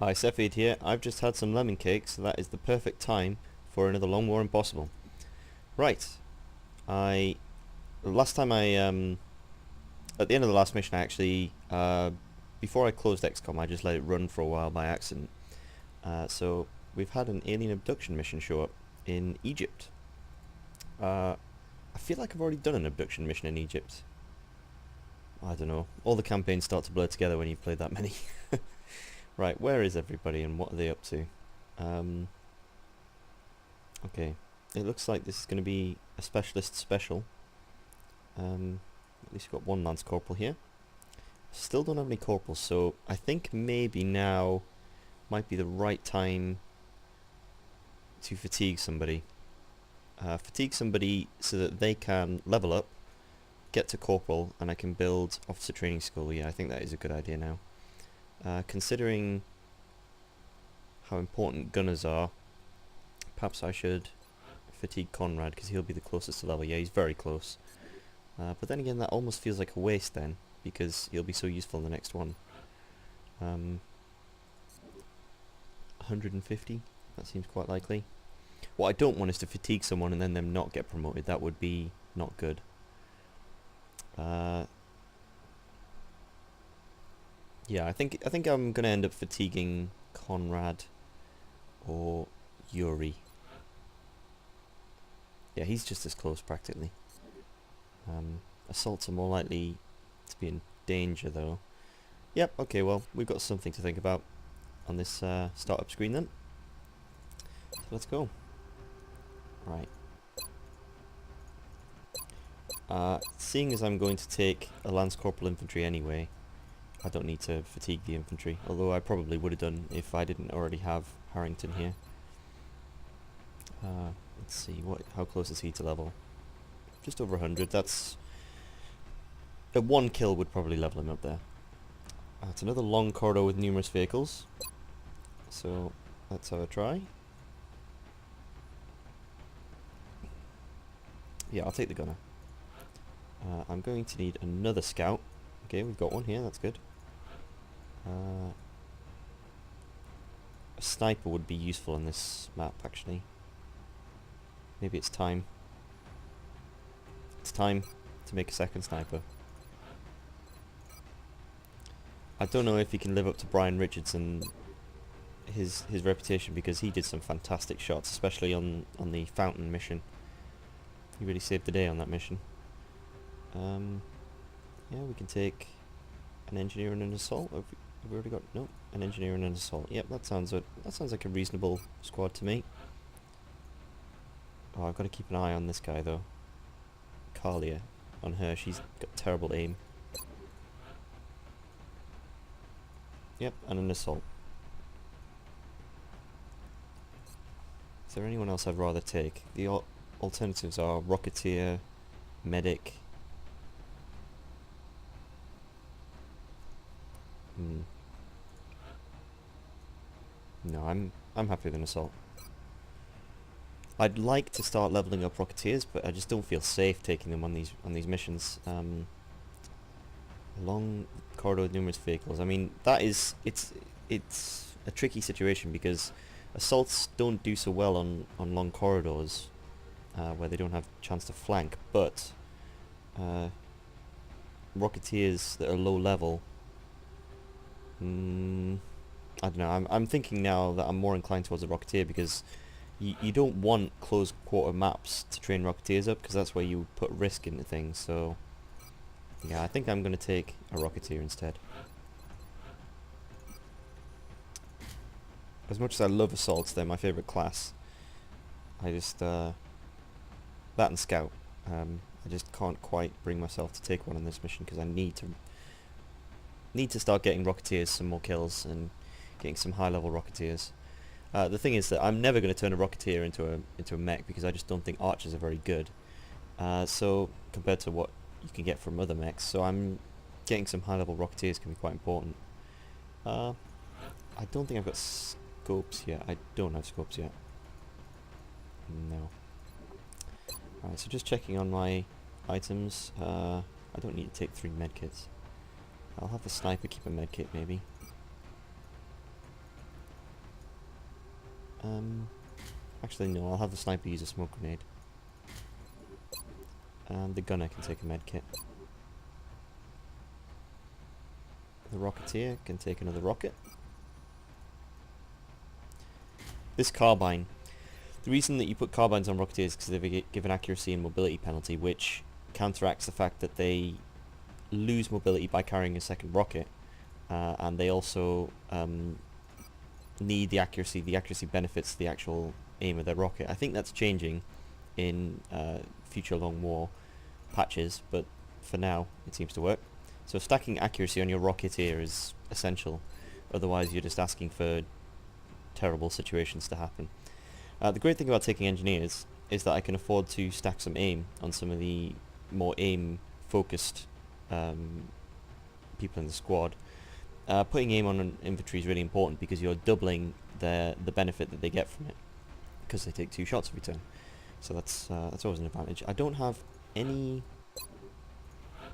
Hi, Cepheid here. I've just had some lemon cake, so that is the perfect time for another Long War Impossible. Right, last time at the end of the last mission I actually, before I closed XCOM I just let it run for a while by accident. So we've had an alien abduction mission show up in Egypt. I feel like I've already done an abduction mission in Egypt. I don't know, all the campaigns start to blur together when you've played that many. Right, where is everybody and what are they up to? Okay, it looks like this is going to be a specialist special. At least we've got one Lance Corporal here. Still don't have any corporals, so I think maybe now might be the right time to fatigue somebody. Fatigue somebody so that they can level up, get to corporal, and I can build officer training school. Yeah, I think that is a good idea now. Considering how important gunners are, perhaps I should fatigue Conrad because he'll be the closest to level. Yeah, he's very close. But then again, that almost feels like a waste then, because he'll be so useful in the next one. 150? That seems quite likely. What I don't want is to fatigue someone and then them not get promoted. That would be not good. Yeah, I think I'm gonna end up fatiguing Conrad or Yuri. Yeah, he's just as close practically. Assaults are more likely to be in danger though. Yep, okay, well, we've got something to think about on this startup screen then. So let's go. Right. Seeing as I'm going to take a Lance Corporal infantry anyway, I don't need to fatigue the infantry, although I probably would have done if I didn't already have Harrington here. Let's see, how close is he to level? Just over 100, that's... a one kill would probably level him up there. It's another long corridor with numerous vehicles, so let's have a try. Yeah, I'll take the gunner. I'm going to need another scout. Okay, we've got one here, that's good. A sniper would be useful on this map, actually. Maybe it's time. It's time to make a second sniper. I don't know if he can live up to Brian Richardson, his reputation, because he did some fantastic shots, especially on the fountain mission. He really saved the day on that mission. Yeah, we can take an engineer and an assault. Have we already got an engineer and an assault? Yep, that sounds like a reasonable squad to me. Oh, I've got to keep an eye on this guy though. Kalia, on her, she's got terrible aim. Yep, and an assault. Is there anyone else I'd rather take? The alternatives are Rocketeer, Medic. No, I'm happy with an assault. I'd like to start leveling up Rocketeers, but I just don't feel safe taking them on these missions. Long corridor with numerous vehicles. I mean, it's a tricky situation because assaults don't do so well on long corridors where they don't have a chance to flank, but Rocketeers that are low level, I don't know, I'm thinking now that I'm more inclined towards a Rocketeer because you don't want close quarter maps to train Rocketeers up because that's where you put risk into things, so yeah, I think I'm going to take a Rocketeer instead. As much as I love assaults, they're my favourite class. I just, that and Scout, I just can't quite bring myself to take one on this mission because I need to start getting Rocketeers some more kills and getting some high level Rocketeers. The thing is that I'm never going to turn a Rocketeer into a mech because I just don't think archers are very good. So compared to what you can get from other mechs, so I'm getting some high level Rocketeers can be quite important. I don't think I've got scopes yet. I don't have scopes yet. No. Alright, so just checking on my items. I don't need to take 3 medkits. I'll have the sniper keep a medkit maybe. Actually no, I'll have the sniper use a smoke grenade. And the gunner can take a med kit. The rocketeer can take another rocket. This carbine. The reason that you put carbines on rocketeers is because they give an accuracy and mobility penalty, which counteracts the fact that they lose mobility by carrying a second rocket, and they also need the accuracy. The accuracy benefits the actual aim of their rocket. I think that's changing in future Long War patches, but for now it seems to work. So stacking accuracy on your rocketeer is essential, otherwise you're just asking for terrible situations to happen. The great thing about taking engineers is that I can afford to stack some aim on some of the more aim focused people in the squad. Putting aim on an infantry is really important because you're doubling the benefit that they get from it, because they take 2 shots every turn. So that's always an advantage. I don't have any.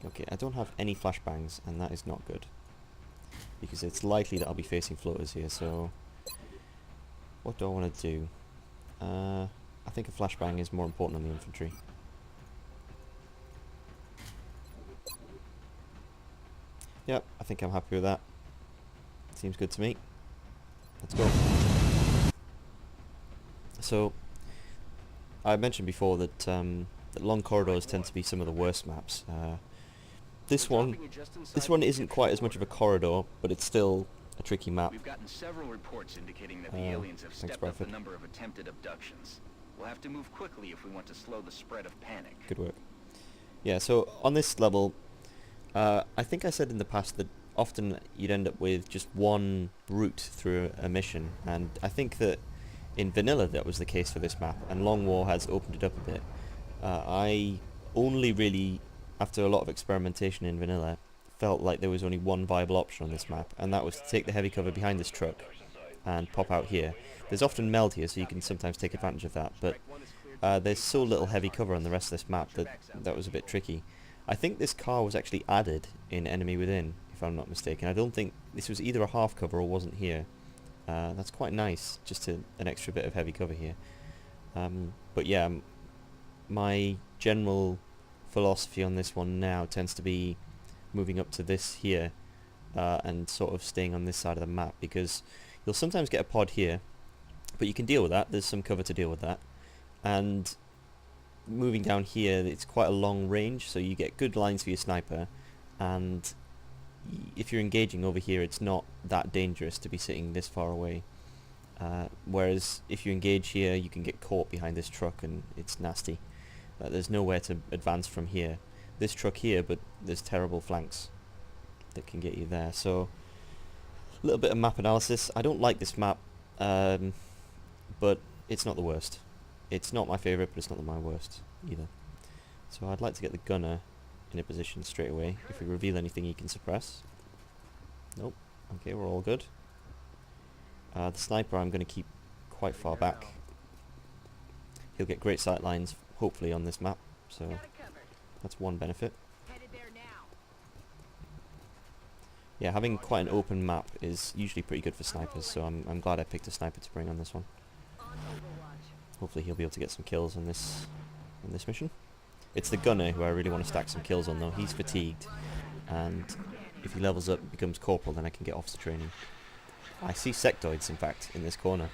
Okay, I don't have any flashbangs, and that is not good, because it's likely that I'll be facing floaters here. So what do I want to do? I think a flashbang is more important on the infantry. Yep, I think I'm happy with that. Seems good to me. Let's go. So, I mentioned before that, that long corridors tend to be some of the worst maps. This one isn't quite as much of a corridor, but it's still a tricky map. We've gotten several reports indicating that the aliens have stepped up the number of attempted abductions. We'll have to move quickly if we want to slow the spread of panic. Good work. Yeah, so on this level, I think I said in the past that often you'd end up with just one route through a mission, and I think that in vanilla that was the case for this map, and Long War has opened it up a bit. I only really, after a lot of experimentation in vanilla, felt like there was only one viable option on this map, and that was to take the heavy cover behind this truck and pop out here. There's often meld here, so you can sometimes take advantage of that, but there's so little heavy cover on the rest of this map that was a bit tricky. I think this car was actually added in Enemy Within, if I'm not mistaken. I don't think this was either a half cover or wasn't here. That's quite nice, just an extra bit of heavy cover here. But yeah, my general philosophy on this one now tends to be moving up to this here and sort of staying on this side of the map, because you'll sometimes get a pod here, but you can deal with that. There's some cover to deal with that. And moving down here, it's quite a long range, so you get good lines for your sniper, and if you're engaging over here, it's not that dangerous to be sitting this far away. Whereas if you engage here, you can get caught behind this truck and it's nasty. There's nowhere to advance from here. This truck here, but there's terrible flanks that can get you there. So a little bit of map analysis. I don't like this map, but it's not the worst. It's not my favourite, but it's not my worst either. So I'd like to get the gunner in a position straight away. If we reveal anything, he can suppress. Nope. Okay, we're all good. The sniper I'm going to keep quite far back. He'll get great sight lines, hopefully, on this map. So that's one benefit. Yeah, having quite an open map is usually pretty good for snipers, so I'm glad I picked a sniper to bring on this one. Hopefully he'll be able to get some kills on this mission. It's the gunner who I really want to stack some kills on, though. He's fatigued, and if he levels up and becomes corporal, then I can get officer training. I see sectoids, in fact, in this corner.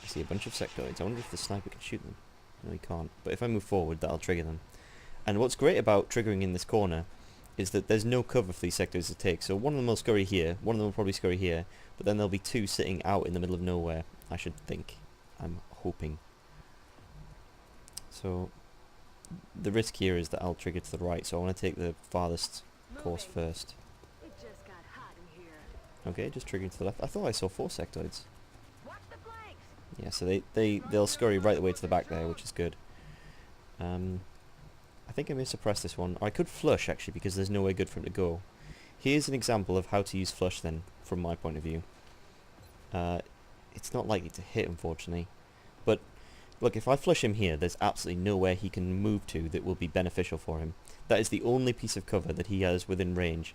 I see a bunch of sectoids. I wonder if the sniper can shoot them. No, he can't. But if I move forward, that'll trigger them. And what's great about triggering in this corner is that there's no cover for these sectoids to take. So one of them will scurry here, one of them will probably scurry here, but then there'll be 2 sitting out in the middle of nowhere, I should think. I'm hoping. So the risk here is that I'll trigger to the right, so I want to take the farthest course first. Okay, just triggering to the left. I thought I saw 4 sectoids. Yeah, so they'll scurry right the way to the back there, which is good. I think I may suppress this one. Or I could flush, actually, because there's nowhere good for him to go. Here's an example of how to use flush, then, from my point of view. It's not likely to hit, unfortunately. But, look, if I flush him here, there's absolutely nowhere he can move to that will be beneficial for him. That is the only piece of cover that he has within range.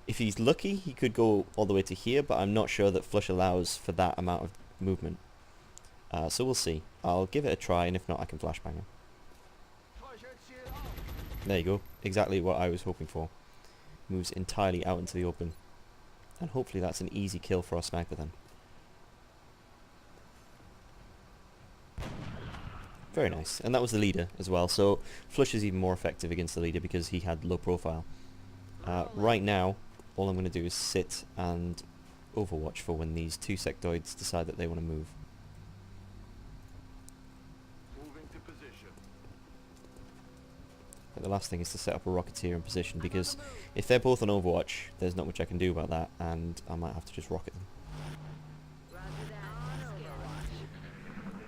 If he's lucky, he could go all the way to here, but I'm not sure that flush allows for that amount of movement. So we'll see. I'll give it a try, and if not, I can flashbang him. There you go. Exactly what I was hoping for. Moves entirely out into the open. And hopefully that's an easy kill for our sniper then. Very nice. And that was the leader as well. So Flush is even more effective against the leader because he had low profile. Right now, all I'm going to do is sit and overwatch for when these two sectoids decide that they want to move. But the last thing is to set up a Rocketeer in position, because if they're both on Overwatch, there's not much I can do about that, and I might have to just rocket them.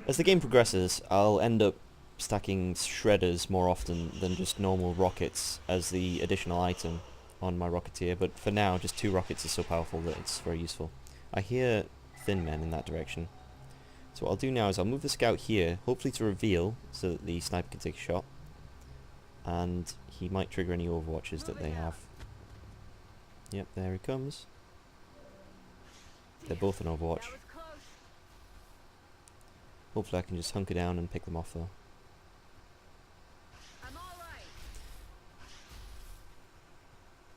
As the game progresses, I'll end up stacking shredders more often than just normal rockets as the additional item on my Rocketeer, but for now, just 2 rockets is so powerful that it's very useful. I hear Thin Men in that direction. So what I'll do now is I'll move the scout here, hopefully to reveal, so that the sniper can take a shot. And he might trigger any overwatches that they have. Yep, there he comes. They're both on Overwatch. Hopefully I can just hunker down and pick them off though.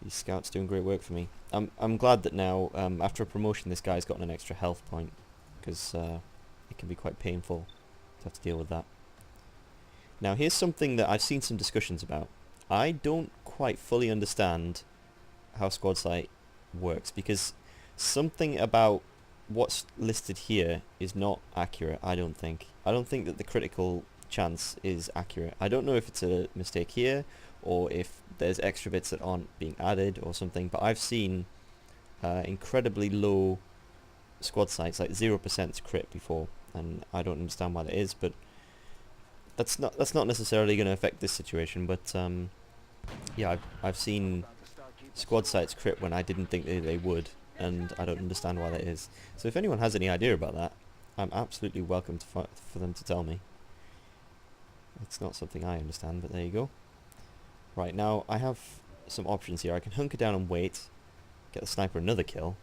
These scouts doing great work for me. I'm glad that now, after a promotion, this guy's gotten an extra health point, because it can be quite painful to have to deal with that. Now here's something that I've seen some discussions about. I don't quite fully understand how squad sight works, because something about what's listed here is not accurate, I don't think. I don't think that the critical chance is accurate. I don't know if it's a mistake here, or if there's extra bits that aren't being added or something, but I've seen incredibly low squad sights, like 0% crit before, and I don't understand why that is, but that's not necessarily going to affect this situation. But yeah, I've seen squad sights crit when I didn't think they would, and I don't understand why that is. So if anyone has any idea about that, I'm absolutely welcome to for them to tell me. It's not something I understand, but there you go. Right, now I have some options here. I can hunker down and wait, get the sniper another kill.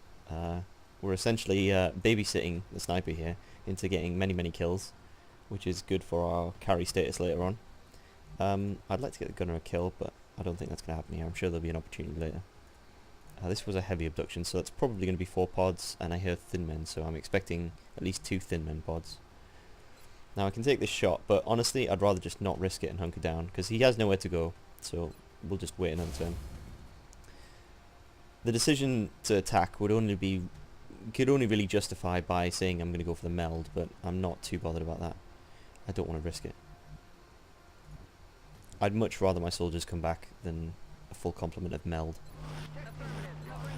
We're essentially babysitting the sniper here into getting many kills, which is good for our carry status later on. I'd like to get the gunner a kill, but I don't think that's going to happen here. I'm sure there'll be an opportunity later. This was a heavy abduction, so that's probably going to be 4 pods, and I hear Thin Men, so I'm expecting at least 2 Thin Men pods. Now I can take this shot, but honestly I'd rather just not risk it and hunker down, because he has nowhere to go, so we'll just wait another turn. The decision to attack could only really justify by saying I'm going to go for the meld, but I'm not too bothered about that. I don't want to risk it. I'd much rather my soldiers come back than a full complement of meld.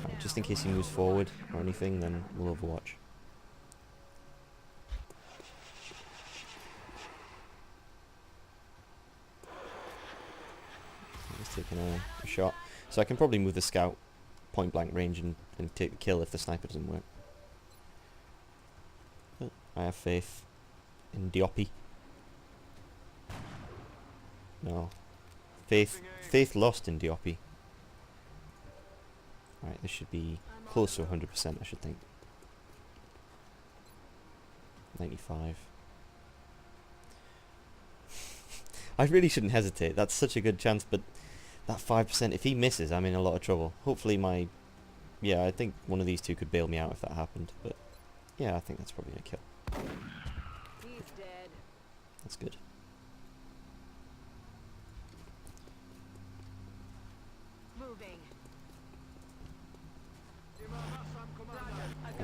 Right, just in case he moves forward or anything, then we'll overwatch. He's taking a shot. So I can probably move the scout point blank range and take the kill if the sniper doesn't work. But I have faith in Diopi. No. Faith lost in Diopi. Right, this should be close to 100%, I should think. 95. I really shouldn't hesitate. That's such a good chance, but that 5%, if he misses, I'm in a lot of trouble. Hopefully my... Yeah, I think one of these two could bail me out if that happened, but... Yeah, I think that's probably a kill. He's dead. That's good. Moving.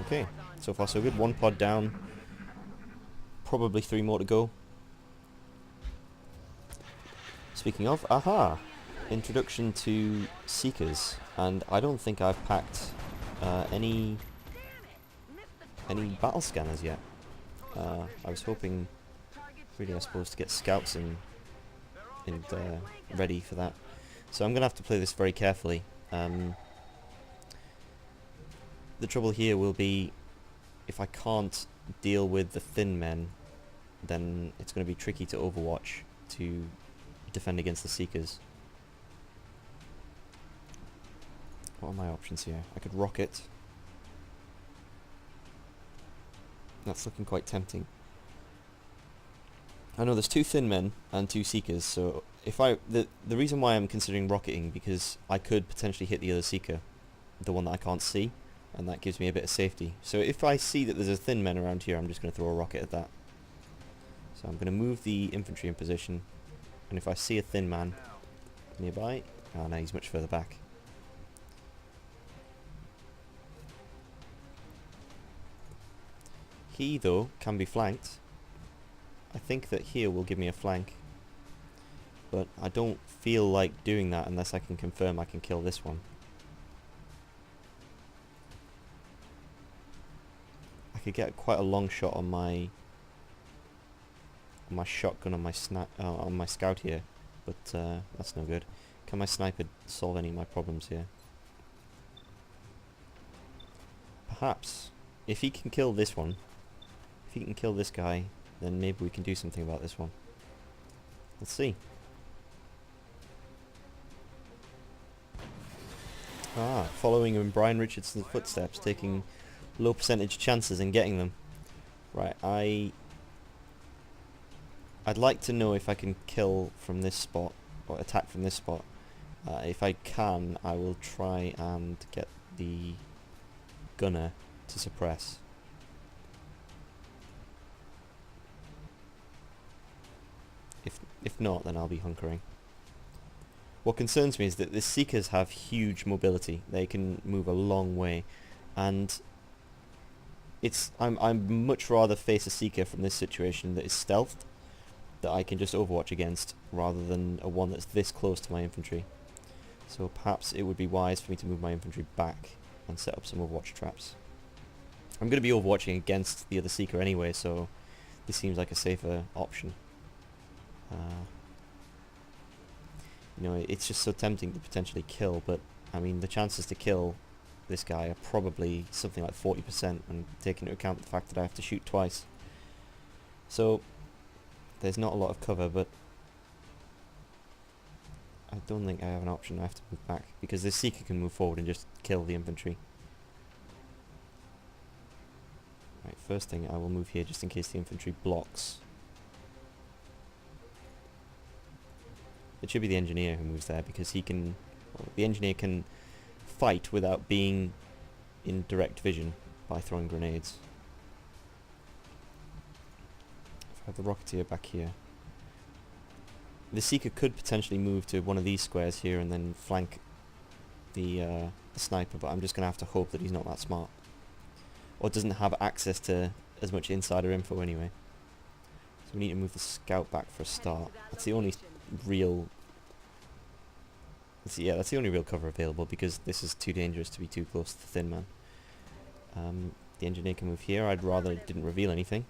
Okay, so far so good. 1 pod down. Probably 3 more to go. Speaking of, aha! Introduction to Seekers, and I don't think I've packed any battle scanners yet. I was hoping, really I suppose, to get scouts in and ready for that. So I'm going to have to play this very carefully. The trouble here will be, if I can't deal with the Thin Men, then it's going to be tricky to overwatch to defend against the Seekers. What are my options here? I could rocket. That's looking quite tempting. I know there's 2 Thin Men and 2 Seekers, so if the reason why I'm considering rocketing, because I could potentially hit the other Seeker, the one that I can't see, and that gives me a bit of safety. So if I see that there's a Thin Men around here, I'm just going to throw a rocket at that. So I'm going to move the infantry in position, and if I see a Thin Man nearby, oh no, he's much further back. He, though, can be flanked. I think that here will give me a flank, but I don't feel like doing that unless I can confirm I can kill this one. I could get quite a long shot on my shotgun on my scout here, but that's no good. Can my sniper solve any of my problems here? Perhaps if he can kill this one, if he can kill this guy, then maybe we can do something about this one. Let's see. Ah, following in Brian Richardson's footsteps, taking low percentage chances and getting them. Right, I'd like to know if I can kill from this spot, or attack from this spot. If I can, I will try and get the gunner to suppress. If not, then I'll be hunkering. What concerns me is that the Seekers have huge mobility. They can move a long way, and I'm much rather face a Seeker from this situation that is stealthed, that I can just overwatch against, rather than a one that's this close to my infantry. So perhaps it would be wise for me to move my infantry back and set up some overwatch traps. I'm going to be overwatching against the other Seeker anyway, so this seems like a safer option. You know, it's just so tempting to potentially kill, but I mean the chances to kill this guy are probably something like 40%, and taking into account the fact that I have to shoot twice. So there's not a lot of cover, but I don't think I have an option. I have to move back, because this Seeker can move forward and just kill the infantry. Right, first thing, I will move here just in case the infantry blocks. It should be the engineer who moves there, because he can... Well, the engineer can fight without being in direct vision by throwing grenades. If I have the Rocketeer back here. The Seeker could potentially move to one of these squares here and then flank the sniper, but I'm just going to have to hope that he's not that smart. Or doesn't have access to as much insider info anyway. So we need to move the scout back for a start. That's the only real... Yeah, that's the only real cover available, because this is too dangerous to be too close to the Thin Man. The engineer can move here. I'd rather it didn't reveal anything.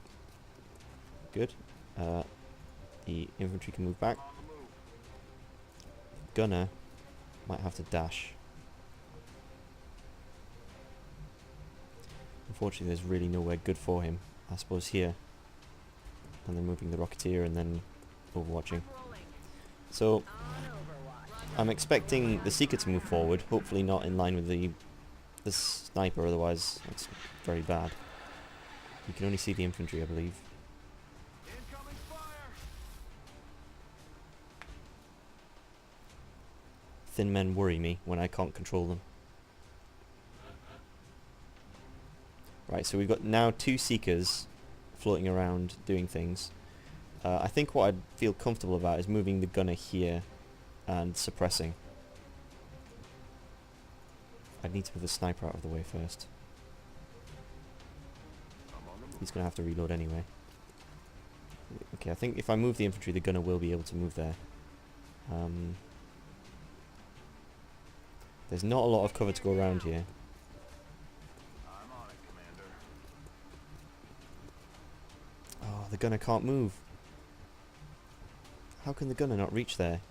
Good. The infantry can move back. Gunner might have to dash. Unfortunately, there's really nowhere good for him. I suppose here. And then moving the Rocketeer and then overwatching. So I'm expecting the Seeker to move forward, hopefully not in line with the sniper, otherwise that's very bad. You can only see the infantry, I believe. Thin Men worry me when I can't control them. Right, so we've got now 2 Seekers floating around doing things. I think what I'd feel comfortable about is moving the gunner here and suppressing. I'd need to move the sniper out of the way first. He's going to have to reload anyway. Okay, I think if I move the infantry, the gunner will be able to move there. There's not a lot of cover to go around here. Oh, the gunner can't move. How can the gunner not reach there?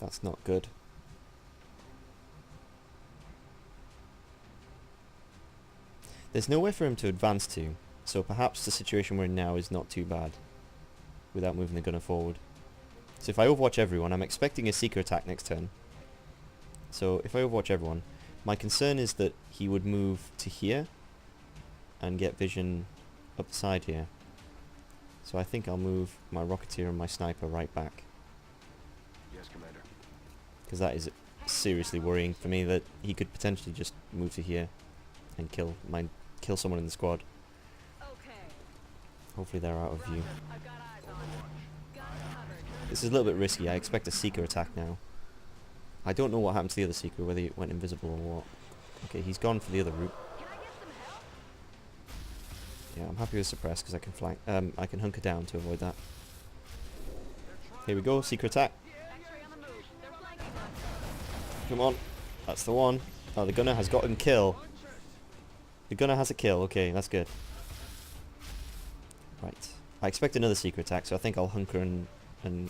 That's not good. There's nowhere for him to advance to, so perhaps the situation we're in now is not too bad without moving the gunner forward. So if I overwatch everyone, I'm expecting a Seeker attack next turn. So if I overwatch everyone, my concern is that he would move to here and get vision up the side here. So I think I'll move my Rocketeer and my Sniper right back. Yes, Commander. Because that is seriously worrying for me that he could potentially just move to here and kill someone in the squad. Okay. Hopefully they're out of view. I've got eyes on him. Got covered. This is a little bit risky. I expect a Seeker attack now. I don't know what happened to the other Seeker, whether he went invisible or what. Okay, he's gone for the other route. Can I get some help? Yeah, I'm happy with suppress because I can flank. I can hunker down to avoid that. Here we go, Seeker attack. X-ray on the move. They're flanking us. Come on, that's the one. Oh, the gunner has gotten kill. The gunner has a kill. Okay, that's good. Right, I expect another Seeker attack, so I think I'll hunker and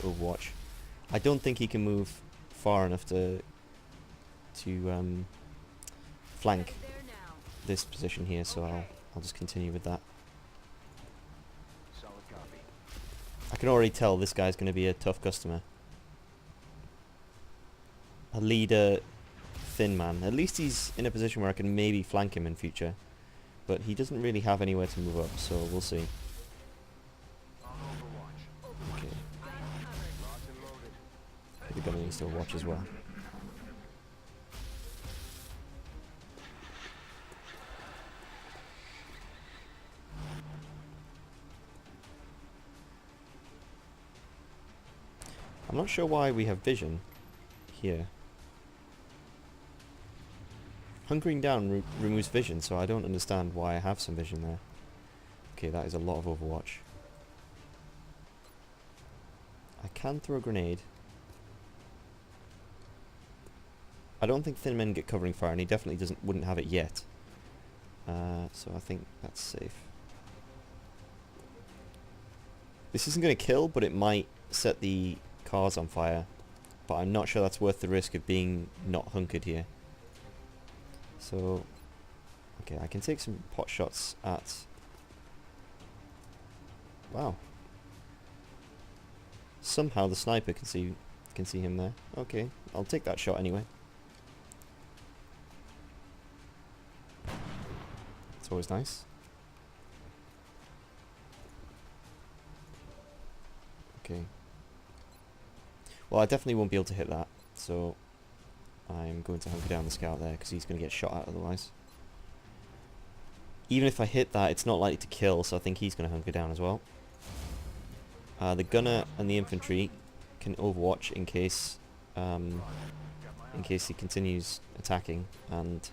overwatch. I don't think he can move far enough to flank There now. this position here, so I'll just continue with that. Solid copy. I can already tell this guy's going to be a tough customer. A leader, thin man. At least he's in a position where I can maybe flank him in future, but he doesn't really have anywhere to move up, so we'll see. On Overwatch. Okay, Got him covered. Locked and loaded. the gunner needs to watch as well. I'm not sure why we have vision here. Hunkering down removes vision, so I don't understand why I have some vision there. Okay, that is a lot of Overwatch. I can throw a grenade. I don't think Thin Men get covering fire, and he definitely wouldn't have it yet. So I think that's safe. This isn't going to kill, but it might set the cars on fire. But I'm not sure that's worth the risk of being not hunkered here. So, okay, I can take some pot shots at... Wow. Somehow the sniper can see him there. Okay, I'll take that shot anyway. It's always nice. Okay. Well, I definitely won't be able to hit that, so I'm going to hunker down the scout there because he's going to get shot at otherwise. Even if I hit that, it's not likely to kill, so I think he's going to hunker down as well. The gunner and the infantry can overwatch in case he continues attacking, and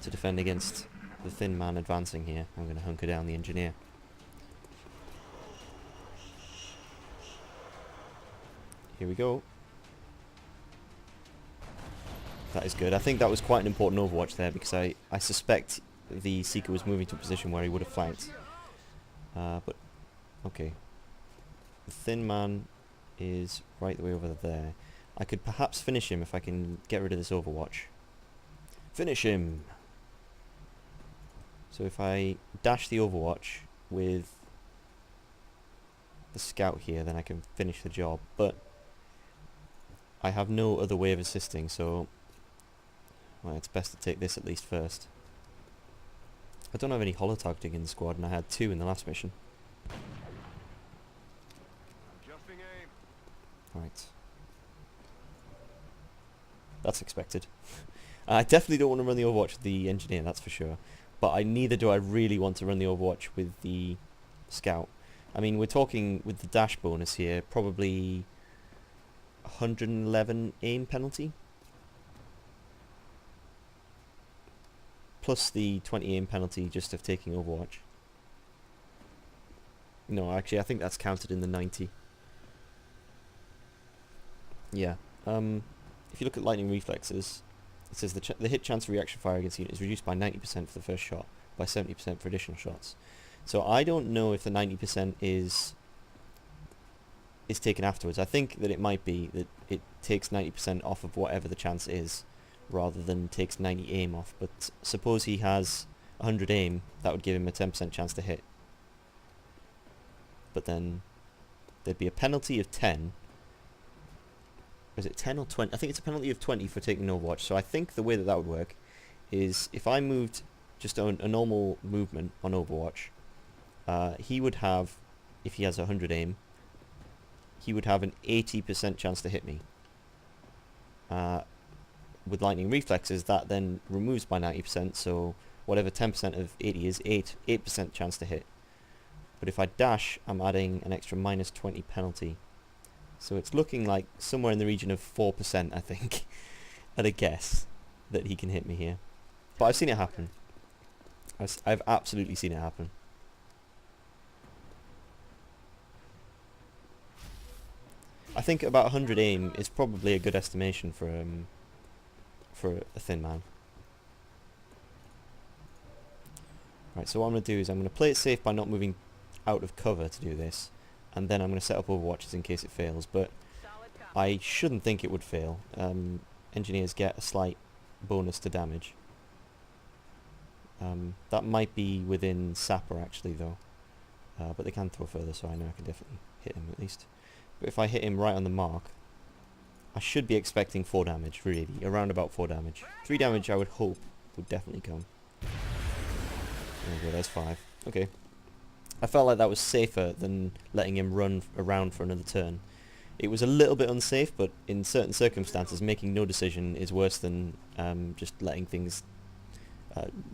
to defend against the thin man advancing here, I'm going to hunker down the engineer. Here we go. That is good. I think that was quite an important overwatch there because I suspect the Seeker was moving to a position where he would have flanked. But, okay. The thin man is right the way over there. I could perhaps finish him if I can get rid of this overwatch. Finish him! So if I dash the overwatch with the scout here, then I can finish the job. But I have no other way of assisting, so well, it's best to take this at least first. I don't have any holo-targeting in the squad, and I had 2 in the last mission. Adjusting aim. Right. That's expected. I definitely don't want to run the overwatch with the engineer, that's for sure. But neither do I really want to run the overwatch with the scout. I mean, we're talking with the dash bonus here, probably 111 aim penalty. Plus the 20 aim penalty just of taking overwatch. No, actually, I think that's counted in the 90. Yeah. If you look at lightning reflexes, it says the hit chance of reaction fire against the unit is reduced by 90% for the first shot, by 70% for additional shots. So I don't know if the 90% is taken afterwards. I think that it might be that it takes 90% off of whatever the chance is, rather than takes 90 aim off. But suppose he has 100 aim, that would give him a 10% chance to hit. But then there'd be a penalty of 10. Is it 10 or 20? I think it's a penalty of 20 for taking overwatch. So I think the way that would work is if I moved just a normal movement on Overwatch, he would have, if he has 100 aim, he would have an 80% chance to hit me. With lightning reflexes, that then removes by 90%, so whatever 10% of 80 is, 8% chance to hit. But if I dash, I'm adding an extra minus 20 penalty. So it's looking like somewhere in the region of 4%, I think, at a guess, that he can hit me here. But I've seen it happen. I've absolutely seen it happen. I think about 100 aim is probably a good estimation for a thin man. Right, so what I'm going to do is I'm going to play it safe by not moving out of cover to do this, and then I'm going to set up overwatches in case it fails, but Solid copy. I shouldn't think it would fail. Engineers get a slight bonus to damage. That might be within Sapper actually though, but they can throw further, so I know I can definitely hit him at least. But if I hit him right on the mark, I should be expecting 4 damage, really, around about 4 damage. 3 damage I would hope would definitely come. There we go, there's 5. Okay. I felt like that was safer than letting him run around for another turn. It was a little bit unsafe, but in certain circumstances making no decision is worse than just letting things,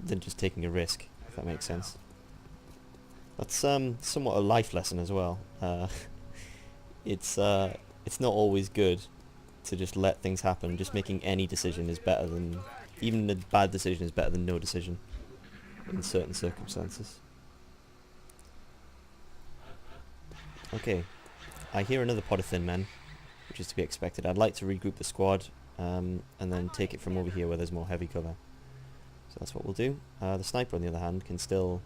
than just taking a risk, if that makes sense. That's somewhat a life lesson as well. It's not always good to just let things happen. Just making any decision is better than, even a bad decision is better than no decision in certain circumstances. Okay, I hear another pod of thin men, which is to be expected. I'd like to regroup the squad and then take it from over here where there's more heavy cover. So that's what we'll do. The sniper, on the other hand, can still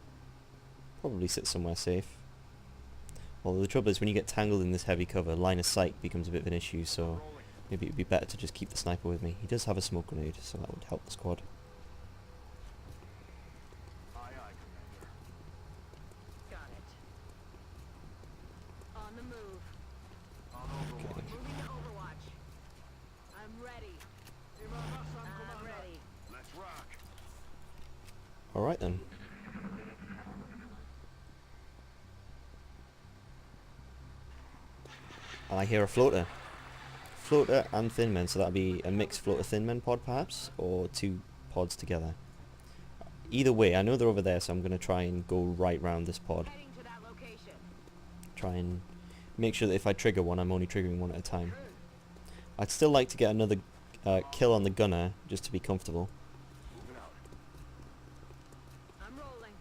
probably sit somewhere safe. Although the trouble is, when you get tangled in this heavy cover, line of sight becomes a bit of an issue, so maybe it would be better to just keep the sniper with me. He does have a smoke grenade, so that would help the squad. Aye, aye, Commander. Got it. On the move. On Overwatch. Moving to Overwatch. I'm ready. I'm ready. Let's rock. Alright then. And I hear a floater. Floater and thin men, so that'll be a mixed floater thin men pod perhaps, or 2 pods together. Either way, I know they're over there, so I'm going to try and go right round this pod. Heading to that location. Try and make sure that if I trigger one, I'm only triggering one at a time. I'd still like to get another kill on the gunner, just to be comfortable. Moving out. I'm rolling.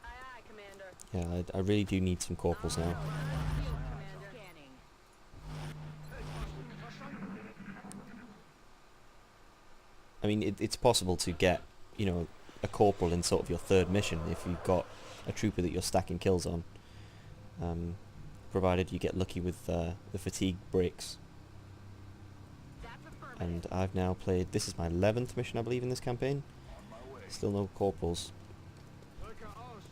Aye, aye, Commander. Yeah, I really do need some corporals now. Field, Commander. Scanning. I mean, it's possible to get, you know, a corporal in sort of your 3rd mission if you've got a trooper that you're stacking kills on. Provided you get lucky with the fatigue breaks. That's affirmative. And I've now played, this is my 11th mission I believe in this campaign. On my way. Still no corporals. Look at us.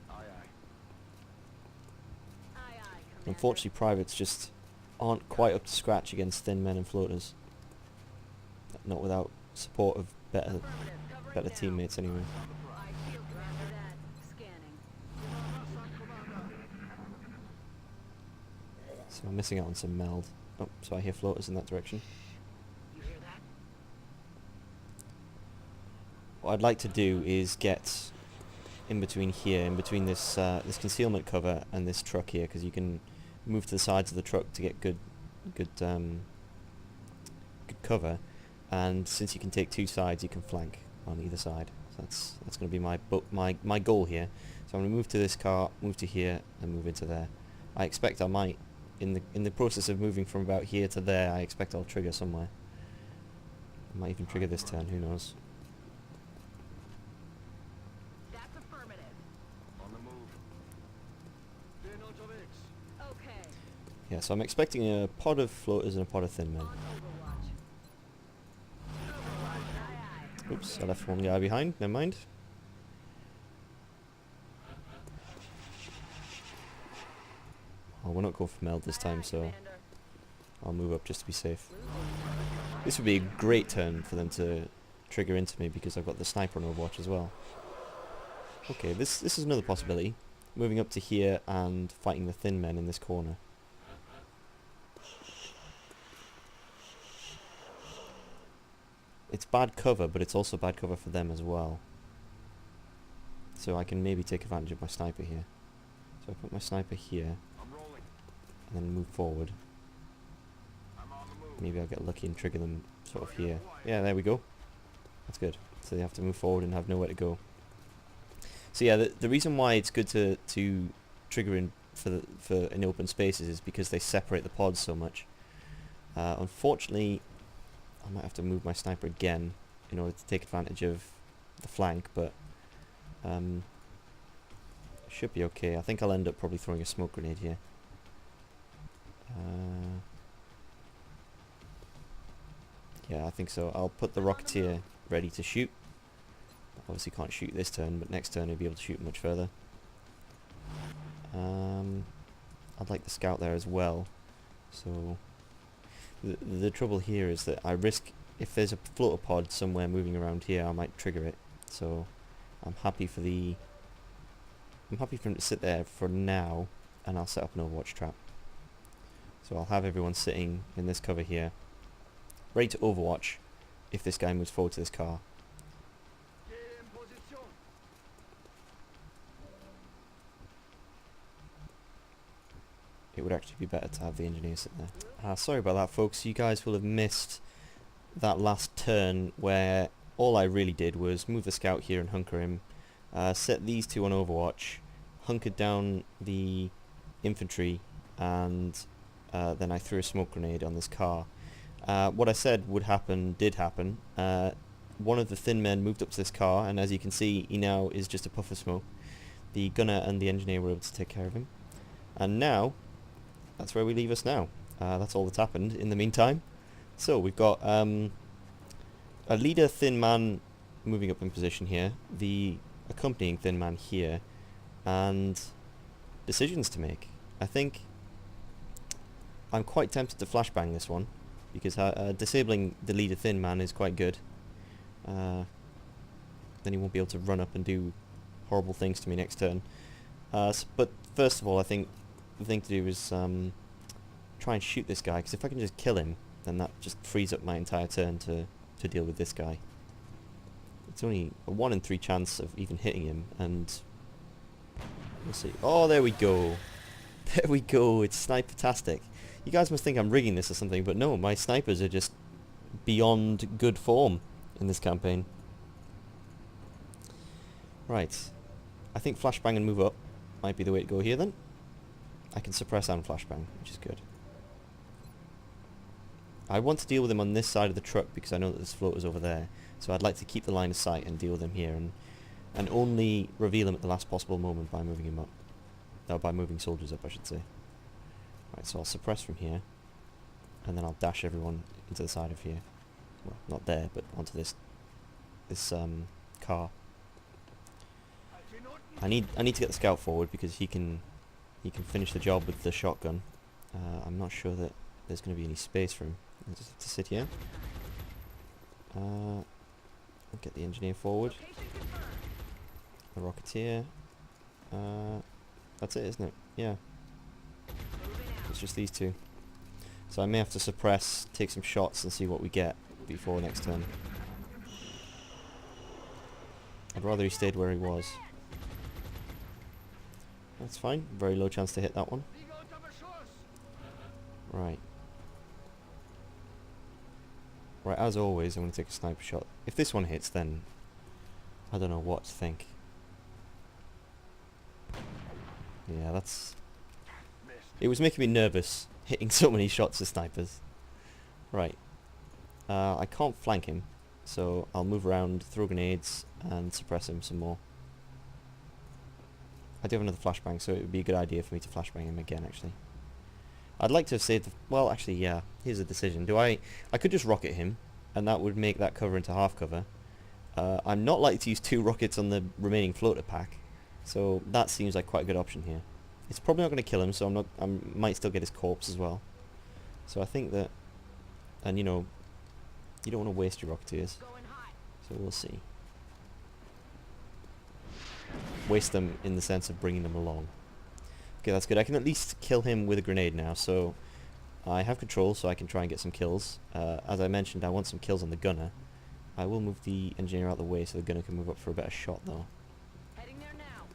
Aye, aye. Aye, aye, Commander. Unfortunately, privates just aren't quite up to scratch against thin men and floaters. Not without support of better Affirmative. Covering better now. teammates anyway. Aye, field, Commander. That. Scanning. So I'm missing out on some meld. Oh, so I hear floaters in that direction. You hear that? What I'd like to do is get in between here, in between this this concealment cover and this truck here, because you can move to the sides of the truck to get good cover, and since you can take 2 sides, you can flank on either side. So that's going to be my goal here. So I'm going to move to this car, move to here, and move into there. I expect I might, in the process of moving from about here to there, I expect I'll trigger somewhere. I might even trigger this turn, who knows. That's affirmative. On the move. Den unterwegs. Okay. Yeah, so I'm expecting a pod of floaters and a pod of thin men. On Overwatch. Overwatch. Aye, aye. Oops, I left one guy behind, never mind. Oh, we're not going for meld this time, so Commander. I'll move up just to be safe. This would be a great turn for them to trigger into me because I've got the sniper on Overwatch as well. Okay, this is another possibility. Moving up to here and fighting the thin men in this corner. It's bad cover, but it's also bad cover for them as well. So I can maybe take advantage of my sniper here. So I put my sniper here, I'm rolling. and then move forward. I'm on the move. Maybe I'll get lucky and trigger them sort of here. Yeah, there we go. That's good. So they have to move forward and have nowhere to go. So yeah, the reason why it's good to trigger in for in open spaces is because they separate the pods so much. Unfortunately, I might have to move my sniper again in order to take advantage of the flank, but should be okay. I think I'll end up probably throwing a smoke grenade here. Yeah, I think so. I'll put the Rocketeer ready to shoot. Obviously can't shoot this turn, but next turn he'll be able to shoot much further. I'd like the Scout there as well. So the trouble here is that I risk, if there's a floater pod somewhere moving around here, I might trigger it. So I'm happy for him to sit there for now, and I'll set up an Overwatch trap. So I'll have everyone sitting in this cover here, ready to Overwatch if this guy moves forward to this car. Get in position. It would actually be better to have the engineer sit there. Sorry about that, folks. You guys will have missed that last turn where all I really did was move the Scout here and hunker him, set these two on Overwatch, hunkered down the infantry, and then I threw a smoke grenade on this car. What I said would happen did happen. One of the thin men moved up to this car, and as you can see, he now is just a puff of smoke. The gunner and the engineer were able to take care of him. And now, that's where we leave us now. That's all that's happened in the meantime. So we've got a leader thin man moving up in position here, the accompanying thin man here, and decisions to make. I think I'm quite tempted to flashbang this one, because disabling the leader thin man is quite good. Then he won't be able to run up and do horrible things to me next turn. But first of all, I think the thing to do is try and shoot this guy, because if I can just kill him, then that just frees up my entire turn to deal with this guy. It's only a 1 in 3 chance of even hitting him, and we'll see. Oh, there we go. There we go. It's sniper-tastic. You guys must think I'm rigging this or something, but no, my snipers are just beyond good form in this campaign. Right. I think flashbang and move up might be the way to go here then. I can suppress and flashbang, which is good. I want to deal with him on this side of the truck because I know that there's floaters over there. So I'd like to keep the line of sight and deal with him here, and only reveal him at the last possible moment by moving him up. No, by moving soldiers up, I should say. Right, so I'll suppress from here, and then I'll dash everyone into the side of here. Well, not there, but onto this car. I need to get the Scout forward because he can finish the job with the shotgun. I'm not sure that there's going to be any space for him. I just have to sit here. I'll get the engineer forward. The Rocketeer. That's it, isn't it? Yeah. It's just these two. So I may have to suppress, take some shots and see what we get before next turn. I'd rather he stayed where he was. That's fine. Very low chance to hit that one. Right. Right, as always, I'm going to take a sniper shot. If this one hits, then I don't know what to think. Yeah, that's... It was making me nervous, hitting so many shots as snipers. Right. I can't flank him, so I'll move around, throw grenades, and suppress him some more. I do have another flashbang, so it would be a good idea for me to flashbang him again, actually. I'd like to have saved the... Well, actually, yeah. Here's a decision. I could just rocket him, and that would make that cover into half cover. I'm not likely to use 2 rockets on the remaining floater pack, so that seems like quite a good option here. It's probably not going to kill him, so I might still get his corpse as well. So I think that... And, you know, You don't want to waste your Rocketeers, Going hot. so we'll see. Waste them in the sense of bringing them along. Okay, that's good. I can at least kill him with a grenade now, so I have control, so I can try and get some kills. As I mentioned, I want some kills on the gunner. I will move the engineer out of the way so the gunner can move up for a better shot, though. Heading there now.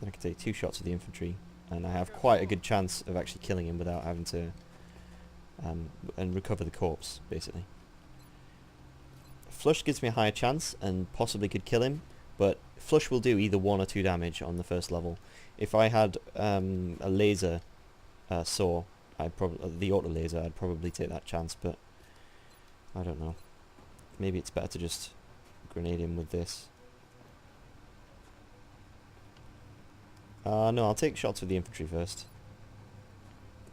Then I can take 2 shots of the infantry, and I have quite a good chance of actually killing him without having to and recover the corpse, basically. Flush gives me a higher chance and possibly could kill him, but Flush will do either 1 or 2 damage on the first level. If I had a laser saw, the auto laser, I'd probably take that chance, but I don't know. Maybe it's better to just grenade him with this. No, I'll take shots with the infantry first.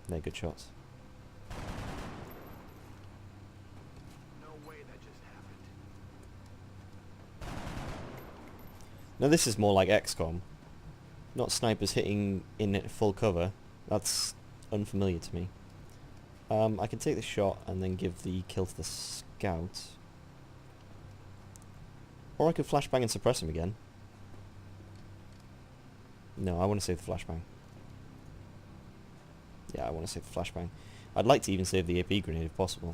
They're good shots. No way that just happened. Now this is more like XCOM. Not snipers hitting in full cover. That's unfamiliar to me. I can take the shot and then give the kill to the scout. Or I could flashbang and suppress him again. No, I want to save the flashbang. Yeah, I want to save the flashbang. I'd like to even save the AP grenade if possible.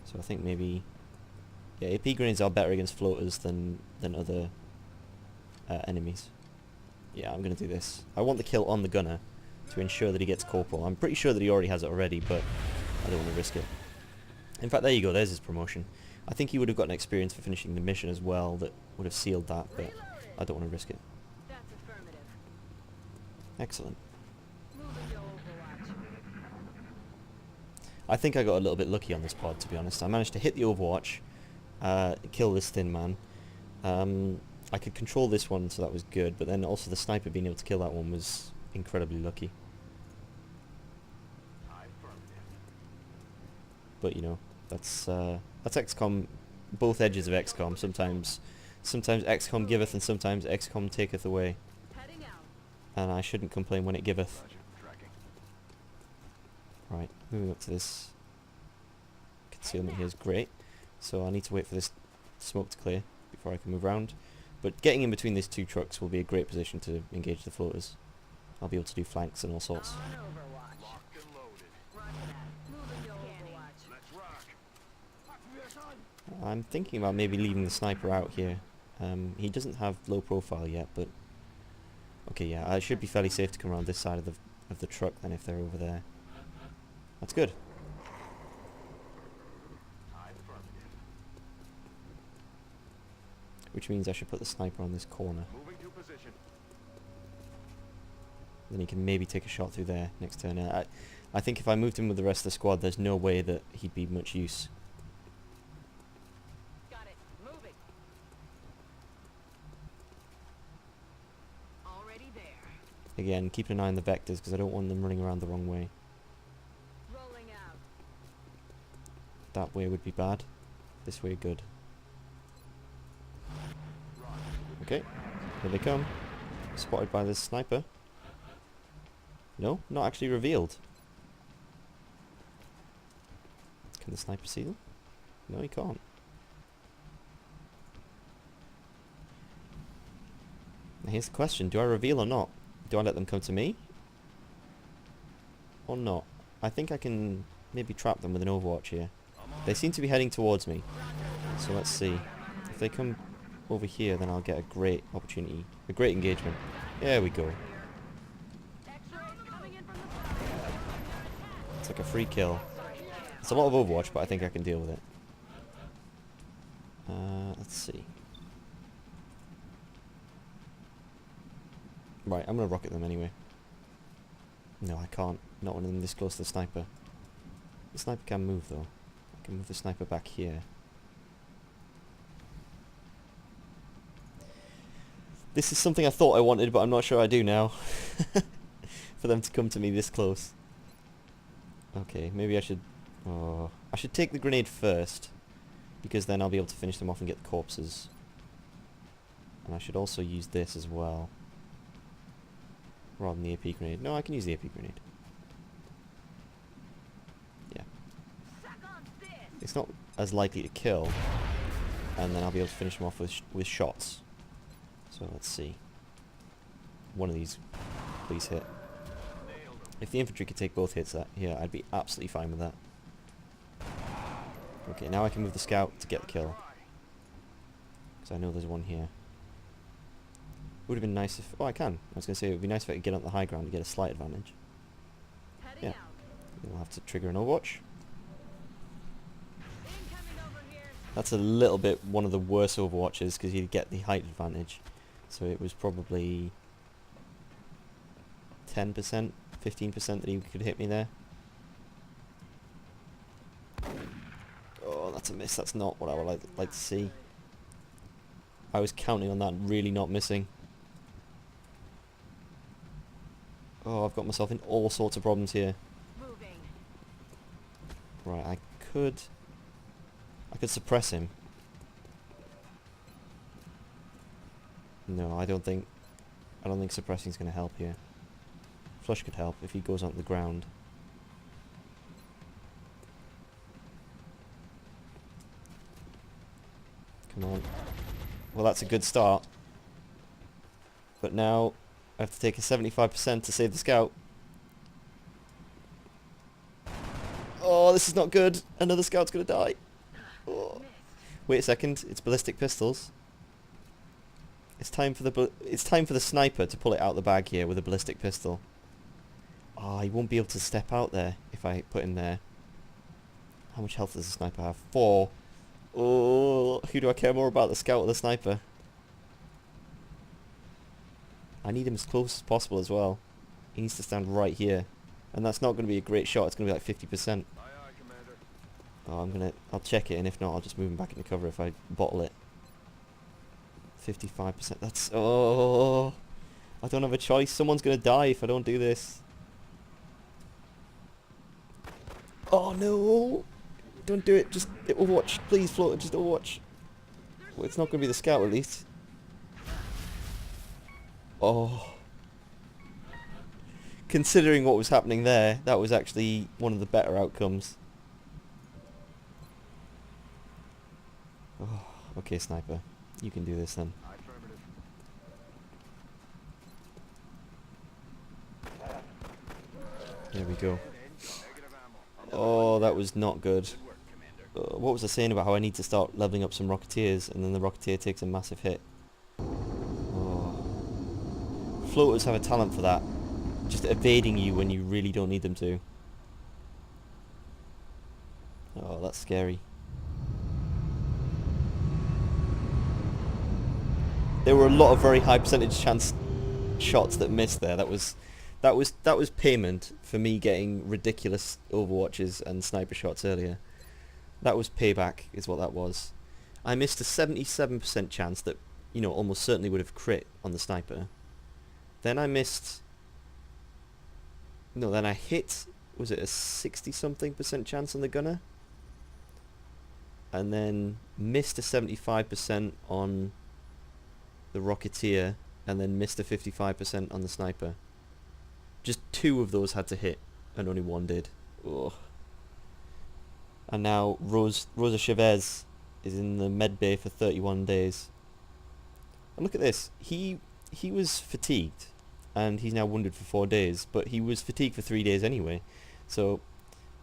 So I think maybe... Yeah, AP grenades are better against floaters than other enemies. Yeah, I'm going to do this. I want the kill on the gunner to ensure that he gets corporal. I'm pretty sure that he already has it already, but I don't want to risk it. In fact, there you go, there's his promotion. I think he would have gotten experience for finishing the mission as well that would have sealed that, but I don't want to risk it. That's affirmative. Excellent. Moving to Overwatch. I think I got a little bit lucky on this pod, to be honest. I managed to hit the Overwatch, kill this thin man. I could control this one, so that was good, but then also the sniper being able to kill that one was incredibly lucky. But you know, that's XCOM, both edges of XCOM. Sometimes XCOM giveth and sometimes XCOM taketh away. Heading out. And I shouldn't complain when it giveth. Roger, tracking. Right, moving up to this concealment here is great. So I need to wait for this smoke to clear before I can move around. But getting in between these 2 trucks will be a great position to engage the floaters. I'll be able to do flanks and all sorts. On Overwatch. Locked and loaded. Roger that. Moving to Overwatch. Let's rock. I'm thinking about maybe leaving the sniper out here. He doesn't have low profile yet, but... Okay, yeah, I should be fairly safe to come around this side of the truck then if they're over there. That's good. Which means I should put the sniper on this corner. Moving to position. Then he can maybe take a shot through there next turn. I think if I moved him with the rest of the squad, there's no way that he'd be much use. Got it. Moving. Already there. Again, keeping an eye on the vectors because I don't want them running around the wrong way. Rolling out. That way would be bad. This way good. Okay, here they come. Spotted by this sniper. No, not actually revealed. Can the sniper see them? No, he can't. Now here's the question, do I reveal or not? Do I let them come to me? Or not? I think I can maybe trap them with an Overwatch here. They seem to be heading towards me. So let's see. If they come over here, then I'll get a great opportunity. A great engagement. There we go. X-rays coming in from the side. It's like a free kill. It's a lot of Overwatch, but I think I can deal with it. Let's see. Right, I'm gonna rocket them anyway. No, I can't. Not one of them this close to the sniper. The sniper can move though. I can move the sniper back here. This is something I thought I wanted, but I'm not sure I do now. For them to come to me this close. Okay, maybe I should... Oh, I should take the grenade first, because then I'll be able to finish them off and get the corpses. And I should also use this as well. Rather than the AP grenade. No, I can use the AP grenade. Yeah. it's not as likely to kill, and then I'll be able to finish them off with shots. So let's see. One of these, please hit. If the infantry could take both hits here, I'd be absolutely fine with that. Okay, now I can move the scout to get the kill. Because I know there's one here. Would have been nice if... Oh, I can. I was going to say it would be nice if I could get on the high ground to get a slight advantage. Yeah. We'll have to trigger an Overwatch. That's a little bit one of the worst Overwatches because you'd get the height advantage. So it was probably 10%, 15% that he could hit me there. Oh, that's a miss. That's not what I would like to see. I was counting on that really not missing. Oh, I've got myself in all sorts of problems here. Right, I could suppress him. No, I don't think suppressing is going to help here. Flush could help if he goes onto the ground. Come on. Well, that's a good start. But now I have to take a 75% to save the scout. Oh, this is not good. Another scout's going to die. Oh. Wait a second. It's ballistic pistols. It's time for the sniper to pull it out of the bag here with a ballistic pistol. Ah, he won't be able to step out there if I put him there. How much health does the sniper have? 4. Oh, who do I care more about, the scout or the sniper? I need him as close as possible as well. He needs to stand right here. And that's not going to be a great shot. It's going to be like 50%. Oh, I'll check it, and if not, I'll just move him back into cover if I bottle it. 55%. That's... Oh, I don't have a choice. Someone's going to die if I don't do this. Oh, no. Don't do it. Just Overwatch. Please, float. Just Overwatch. Well, it's not going to be the scout, at least. Oh. Considering what was happening there, that was actually one of the better outcomes. Oh, okay, sniper. You can do this then. There we go. Oh, that was not good. What was I saying about how I need to start leveling up some Rocketeers, and then the Rocketeer takes a massive hit? Oh. Floaters have a talent for that. Just evading you when you really don't need them to. Oh, that's scary. There were a lot of very high percentage chance shots that missed there. That was payment for me getting ridiculous Overwatches and sniper shots earlier. That was payback, is what that was. I missed a 77% chance that, you know, almost certainly would have crit on the sniper. Then I missed... No, then I hit... Was it a 60-something% chance on the gunner? And then missed a 75% on the Rocketeer, and then missed a 55% on the sniper. Just 2 of those had to hit, and only 1 did. Ugh. And now Rosa Chavez is in the med bay for 31 days. And look at this. He was fatigued, and he's now wounded for 4 days, but he was fatigued for 3 days anyway. So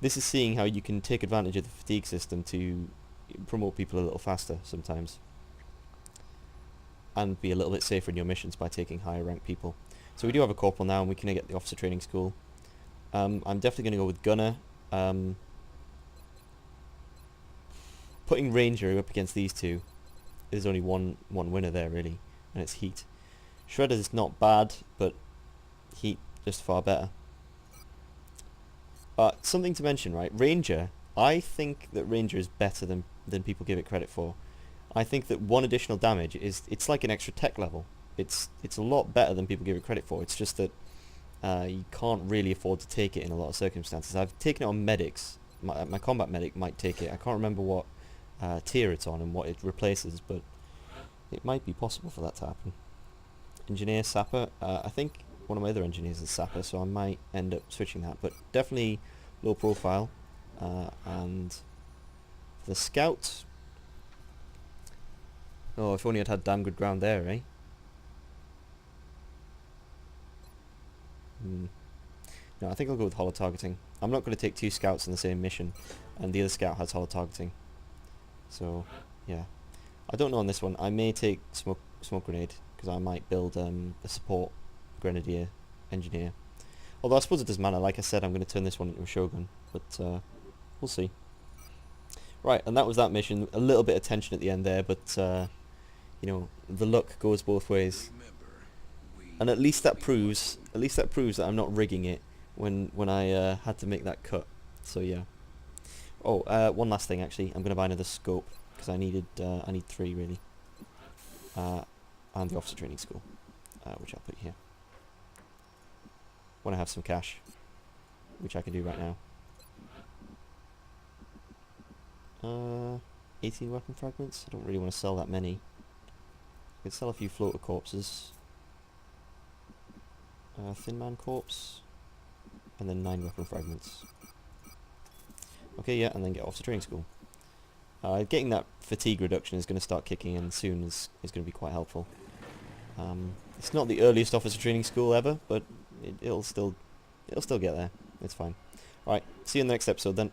this is seeing how you can take advantage of the fatigue system to promote people a little faster sometimes, and be a little bit safer in your missions by taking higher ranked people. So we do have a corporal now, and we can get the officer training school. I'm definitely going to go with gunner. Putting ranger up against these two, there's only one winner there really, and it's heat. Shredder is not bad, but heat just far better. Something to mention, right? Ranger, I think that Ranger is better than people give it credit for. I think that 1 additional damage it's like an extra tech level. It's a lot better than people give it credit for. It's just that you can't really afford to take it in a lot of circumstances. I've taken it on medics. My combat medic might take it. I can't remember what tier it's on and what it replaces, but it might be possible for that to happen. Engineer, sapper. I think one of my other engineers is sapper, so I might end up switching that. But definitely low profile, and The scout. Oh, if only I'd had damn good ground there, eh? No, I think I'll go with holo targeting. I'm not going to take 2 scouts in the same mission, and the other scout has holo targeting. So, yeah. I don't know on this one. I may take smoke grenade, because I might build a support grenadier engineer. Although I suppose it doesn't matter. Like I said, I'm going to turn this one into a shogun, but we'll see. Right, and that was that mission. A little bit of tension at the end there, but you know, the luck goes both ways. And at least that proves that I'm not rigging it when I had to make that cut. So yeah. Oh, one last thing actually. I'm going to buy another scope because I need 3 really. And the officer training school, which I'll put here. When I have some cash, which I can do right now. 18 weapon fragments. I don't really want to sell that many. I could sell a few floater corpses. Thin Man corpse. And then 9 weapon fragments. Okay, yeah, and then get off to training school. Getting that fatigue reduction is going to start kicking in soon is going to be quite helpful. It's not the earliest officer training school ever, but it'll still get there. It's fine. Alright, see you in the next episode then.